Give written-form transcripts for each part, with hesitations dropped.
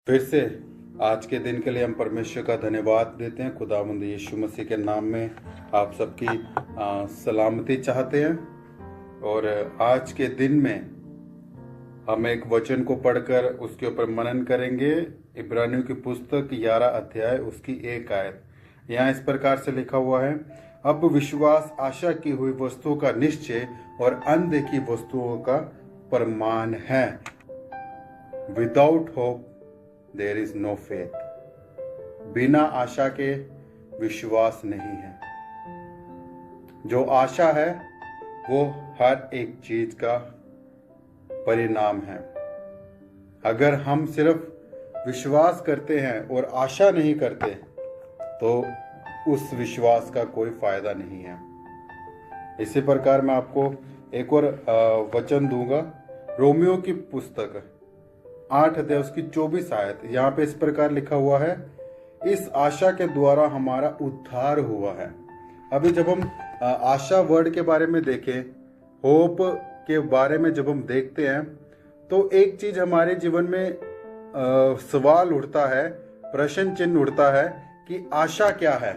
फिर से आज के दिन के लिए हम परमेश्वर का धन्यवाद देते हैं। खुदावंद यीशु मसीह के नाम में आप सबकी सलामती चाहते हैं। और आज के दिन में हम एक वचन को पढ़कर उसके ऊपर मनन करेंगे। इब्रानियों की पुस्तक 11 अध्याय उसकी 1 आयत। यहाँ इस प्रकार से लिखा हुआ है, अब विश्वास आशा की हुई वस्तुओं का निश्चय और अनदेखी वस्तुओं का प्रमाण है। Without hope there is no faith. बिना आशा के विश्वास नहीं है। जो आशा है वो हर एक चीज का परिणाम है। अगर हम सिर्फ विश्वास करते हैं और आशा नहीं करते तो उस विश्वास का कोई फायदा नहीं है। इसी प्रकार मैं आपको एक और वचन दूंगा। रोमियो की पुस्तक 8 अध्याय उसकी 24 आयत। यहाँ पे इस प्रकार लिखा हुआ है, इस आशा के द्वारा हमारा उद्धार हुआ है। अभी जब हम आशा वर्ड के बारे में देखें, होप के बारे में जब हम देखते हैं तो एक चीज हमारे जीवन में सवाल उठता है, प्रश्न चिन्ह उठता है कि आशा क्या है।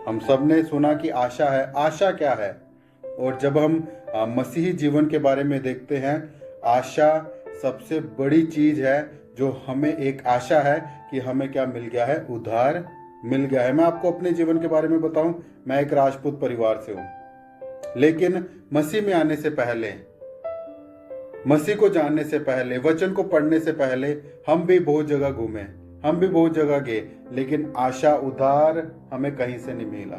हम सब ने सुना कि आशा है, आशा क्या है। और जब हम मसीही जीवन के बारे में देखते हैं, आशा सबसे बड़ी चीज है। जो हमें एक आशा है कि हमें क्या मिल गया है, उद्धार मिल गया है। मैं आपको अपने जीवन के बारे में बताऊं, मैं एक राजपूत परिवार से हूं, लेकिन मसीह में आने से पहले, मसीह को जानने से पहले, वचन को पढ़ने से पहले हम भी बहुत जगह घूमे, हम भी बहुत जगह गए, लेकिन आशा, उद्धार हमें कहीं से नहीं मिला।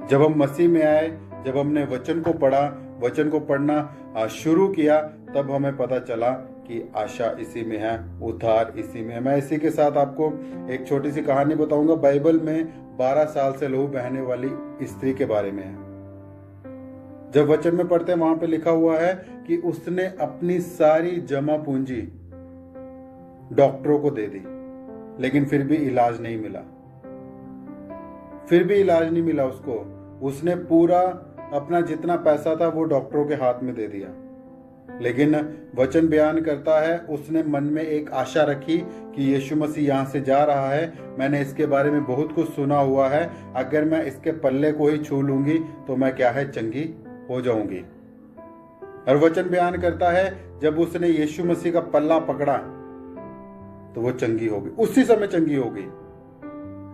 जब हम मसीह में आए, जब हमने वचन को पढ़ा, वचन को पढ़ना शुरू किया, तब हमें पता चला कि आशा इसी में है, उद्धार इसी में है। मैं इसी के साथ आपको एक छोटी सी कहानी बताऊंगा। बाइबल में 12 साल से लहू बहने वाली स्त्री के बारे में है। जब वचन में पढ़ते हैं, वहां पे लिखा हुआ है कि उसने अपनी सारी जमा पूंजी डॉक्टरों को दे दी, लेकिन फिर भी इलाज नहीं मिला। फिर भी इलाज नहीं मिला उसको। उसने पूरा अपना जितना पैसा था वो डॉक्टरों के हाथ में दे दिया। लेकिन वचन बयान करता है, उसने मन में एक आशा रखी कि यीशु मसीह यहाँ से जा रहा है, मैंने इसके बारे में बहुत कुछ सुना हुआ है, अगर मैं इसके पल्ले को ही छू लूंगी तो मैं क्या है, चंगी हो जाऊंगी। और वचन बयान करता है, जब उसने यीशु मसीह का पल्ला पकड़ा तो वो चंगी हो गई, उसी समय चंगी हो गई।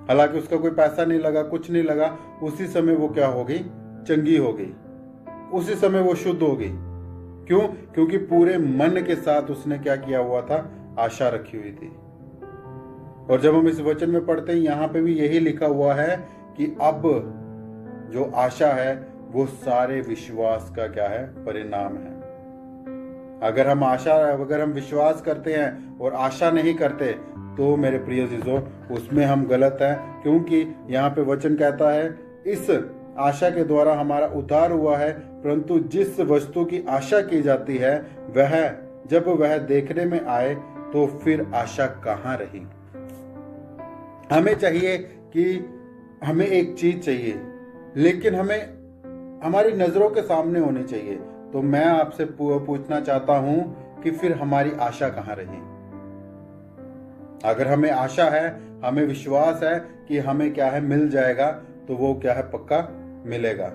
हालांकि उसका कोई पैसा नहीं लगा, कुछ नहीं लगा, उसी समय वो क्या हो गई, चंगी हो गई। उसी समय वो शुद्ध हो गई। क्यों? क्योंकि पूरे मन के साथ उसने क्या किया हुआ था, आशा रखी हुई थी। और जब हम इस वचन में पढ़ते हैं, यहां पे भी यही लिखा हुआ है कि अब जो आशा है वो सारे विश्वास का क्या है, परिणाम है। अगर हम विश्वास करते हैं और आशा नहीं करते तो मेरे प्रिय जीजों, उसमें हम गलत हैं। क्योंकि यहाँ पे वचन कहता है, इस आशा के द्वारा हमारा उद्धार हुआ है, परंतु जिस वस्तु की आशा की जाती है वह जब वह देखने में आए तो फिर आशा कहाँ रही। हमें चाहिए कि हमें एक चीज चाहिए, लेकिन हमें हमारी नजरों के सामने होनी चाहिए। तो मैं आपसे पूछना चाहता हूं कि फिर हमारी आशा कहाँ रही। अगर हमें आशा है, हमें विश्वास है कि हमें क्या है, मिल जाएगा, तो वो क्या है, पक्का मिलेगा।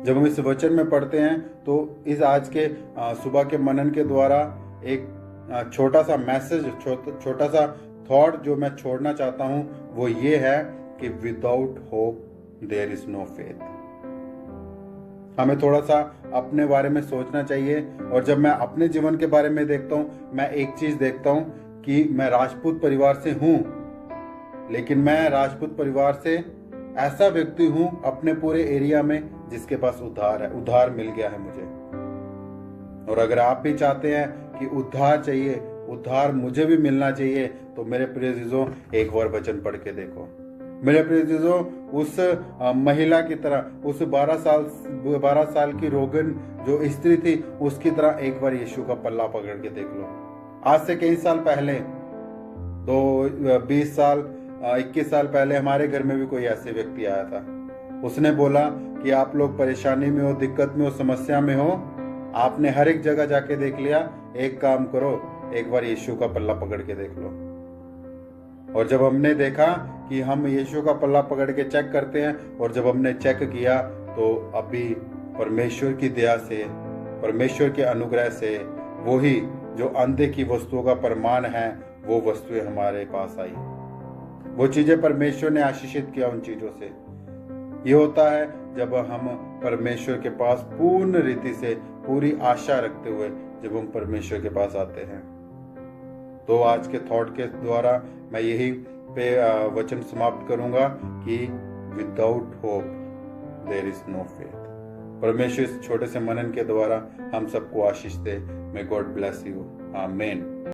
जब हम इस वचन में पढ़ते हैं तो इस आज के सुबह के मनन के द्वारा एक छोटा सा मैसेज, छोटा सा थॉट जो मैं छोड़ना चाहता हूं वो ये है कि without hope there is no faith. हमें थोड़ा सा अपने बारे में सोचना चाहिए। और जब मैं अपने जीवन के बारे में देखता हूं, मैं एक चीज देखता हूं कि मैं राजपूत परिवार से हूं, लेकिन मैं राजपूत परिवार से ऐसा व्यक्ति हूं अपने पूरे एरिया में जिसके पास उद्धार है, उद्धार मिल गया है मुझे। और अगर आप भी चाहते हैं कि उद्धार चाहिए, उद्धार मुझे भी मिलना चाहिए, तो मेरे प्रिय जीजों एक बार वचन पढ़ के देखो। मेरे प्रिय जीजों, उस महिला की तरह, उस 12 साल की रोगन जो स्त्री थी, उसकी तरह एक बार यीशु का पल्ला पकड़ के देख लो। आज से कई साल पहले, 20 साल 21 साल पहले हमारे घर में भी कोई ऐसे व्यक्ति आया था। उसने बोला कि आप लोग परेशानी में हो, दिक्कत में हो, समस्या में हो, आपने हर एक जगह जाके देख लिया, एक काम करो, एक बार यीशु का पल्ला पकड़ के देख लो। और जब हमने देखा कि हम यीशु का पल्ला पकड़ के चेक करते हैं, और जब हमने चेक किया तो अभी परमेश्वर की दया से, परमेश्वर के अनुग्रह से वही जो अंधे की वस्तुओं का प्रमाण है वो वस्तुएं हमारे पास आई। वो चीजें परमेश्वर ने आशीषित किया उन चीजों से। ये होता है जब हम परमेश्वर के पास पूर्ण रीति से पूरी आशा रखते हुए जब हम परमेश्वर के पास आते हैं। तो आज के थॉट के द्वारा मैं यही पे वचन समाप्त करूंगा कि without hope there is no faith. परमेश्वर इस छोटे से मनन के द्वारा हम सबको आशीष दे। May God bless you. आमीन।